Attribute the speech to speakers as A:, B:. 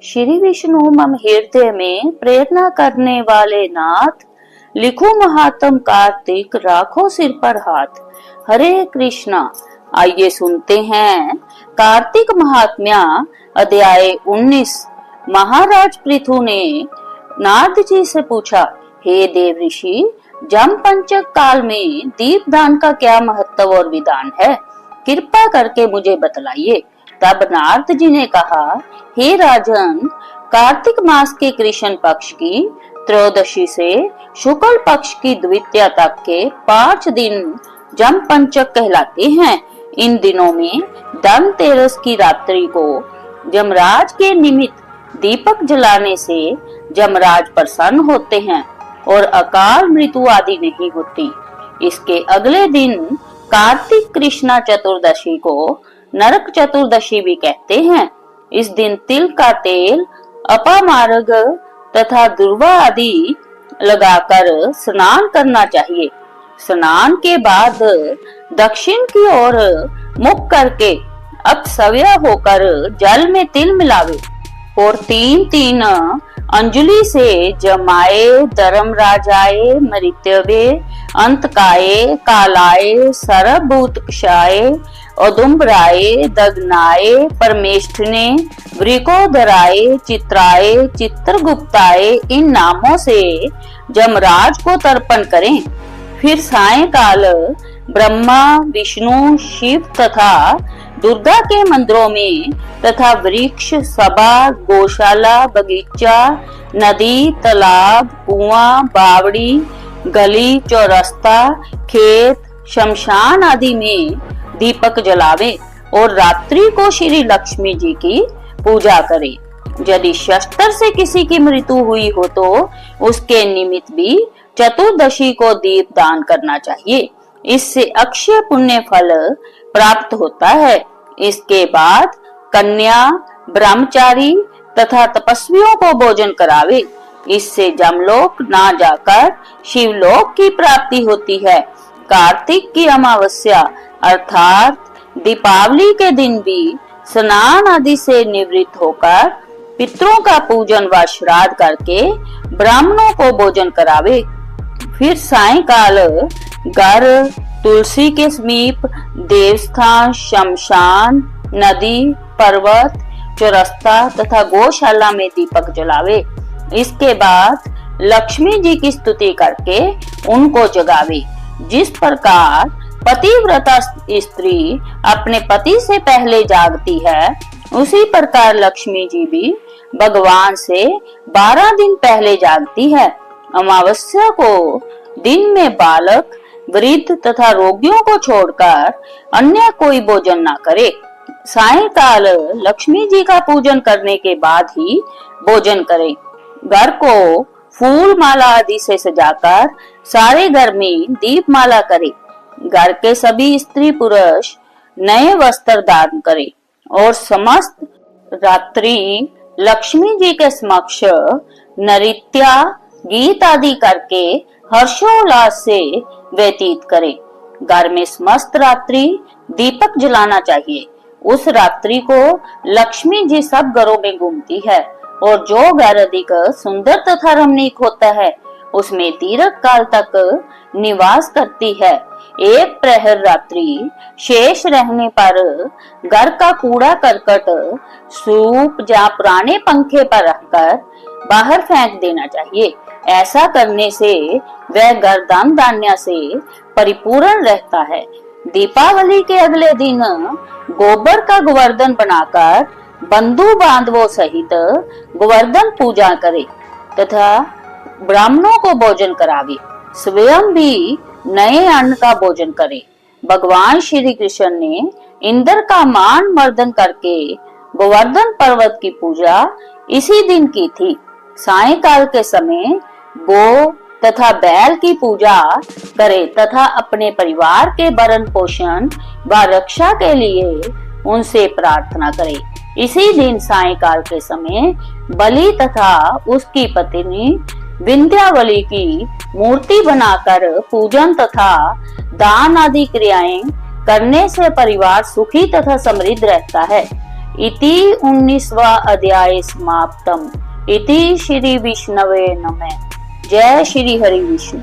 A: श्री विष्णु मम हृदय में प्रेरणा करने वाले नाथ, लिखो महात्म कार्तिक राखो सिर पर हाथ। हरे कृष्णा। आइए सुनते हैं कार्तिक महात्म्य अध्याय 19। महाराज पृथु ने नारद जी से पूछा, हे देव ऋषि, जम पंचक काल में दीपदान का क्या महत्व और विधान है, कृपा करके मुझे बतलाइए। तब नारद जी ने कहा, हे राजन, कार्तिक मास के कृष्ण पक्ष की त्रयोदशी से शुक्ल पक्ष की द्वितीया तक के 5 दिन जम पंचक कहलाते हैं। इन दिनों में धनतेरस की रात्रि को जमराज के निमित्त दीपक जलाने से जमराज प्रसन्न होते हैं और अकाल मृत्यु आदि नहीं होती। इसके अगले दिन कार्तिक कृष्णा चतुर्दशी को नरक चतुर्दशी भी कहते हैं। इस दिन तिल का तेल, अपामार्ग तथा दुर्वा आदि लगाकर स्नान करना चाहिए। स्नान के बाद दक्षिण की ओर मुख करके अपसव्य होकर जल में तिल मिलावे और 3-3 अंजलि से जमाए, धर्मराजाए, मृत्यवे, अंतकाये, कालाय, सरभूतक्षाय, औदुम्बराय, दग्नाय, परमेष्ठिने, वृकोदराय, चित्राय, चित्रगुप्ताय इन नामों से जमराज को तर्पण करें। फिर सायंकाल ब्रह्मा, विष्णु, शिव तथा दुर्गा के मंदिरों में तथा वृक्ष, सभा, गौशाला, बगीचा, नदी, तालाब, कुआं, बावड़ी, गली, चौरस्ता, खेत, शमशान आदि में दीपक जलावे और रात्रि को श्री लक्ष्मी जी की पूजा करे। यदि शस्त्र से किसी की मृत्यु हुई हो तो उसके निमित्त भी चतुर्दशी को दीप दान करना चाहिए। इससे अक्षय पुण्य फल प्राप्त होता है। इसके बाद कन्या, ब्रह्मचारी तथा तपस्वियों को भोजन करावे। इससे जमलोक ना जाकर शिवलोक की प्राप्ति होती है। कार्तिक की अमावस्या अर्थात दीपावली के दिन भी स्नान आदि से निवृत्त होकर पितरों का पूजन व श्राद्ध करके ब्राह्मणों को भोजन करावे। फिर सायंकाल घर, तुलसी के समीप, देवस्थान, शमशान, नदी, पर्वत, चौरस्ता तथा गौशाला में दीपक जलावे। इसके बाद लक्ष्मी जी की स्तुति करके उनको जगावे। जिस प्रकार पतिव्रता स्त्री अपने पति से पहले जागती है, उसी प्रकार लक्ष्मी जी भी भगवान से 12 दिन पहले जागती है। अमावस्या को दिन में बालक, वृद्ध तथा रोगियों को छोड़कर अन्य कोई भोजन न करे। सायंकाल लक्ष्मी जी का पूजन करने के बाद ही भोजन करे। घर को फूल माला आदि से सजाकर सारे घर में दीप माला करे। घर के सभी स्त्री पुरुष नए वस्त्र दान करे और समस्त रात्रि लक्ष्मी जी के समक्ष नृत्य, गीत आदि करके हर्षोल्लास से व्यतीत करे। घर में समस्त रात्रि दीपक जलाना चाहिए। उस रात्रि को लक्ष्मी जी सब घरों में घूमती है और जो घर अधिक सुंदर तथा रमणीक होता है उसमें दीर्घ काल तक निवास करती है। एक प्रहर रात्रि शेष रहने पर घर का कूड़ा करकट सूप या पुराने पंखे पर रखकर बाहर फेंक देना चाहिए। ऐसा करने से वह घर धन धान्य से परिपूर्ण रहता है। दीपावली के अगले दिन गोबर का गोवर्धन बनाकर बंधु बांधवों सहित गोवर्धन पूजा करे तथा ब्राह्मणों को भोजन करावे। स्वयं भी नए अन्न का भोजन करे। भगवान श्री कृष्ण ने इंद्र का मान मर्दन करके गोवर्धन पर्वत की पूजा इसी दिन की थी। सायंकाल के समय गौ तथा बैल की पूजा करे तथा अपने परिवार के भरण पोषण व रक्षा के लिए उनसे प्रार्थना करे। इसी दिन सायंकाल के समय बलि तथा उसकी पत्नी विंध्यावली की मूर्ति बनाकर पूजन तथा दान आदि क्रियाएं करने से परिवार सुखी तथा समृद्ध रहता है। इति 19वां अध्याय समाप्तम। इति श्री विष्णवे नमः। जय श्री हरि विष्णु।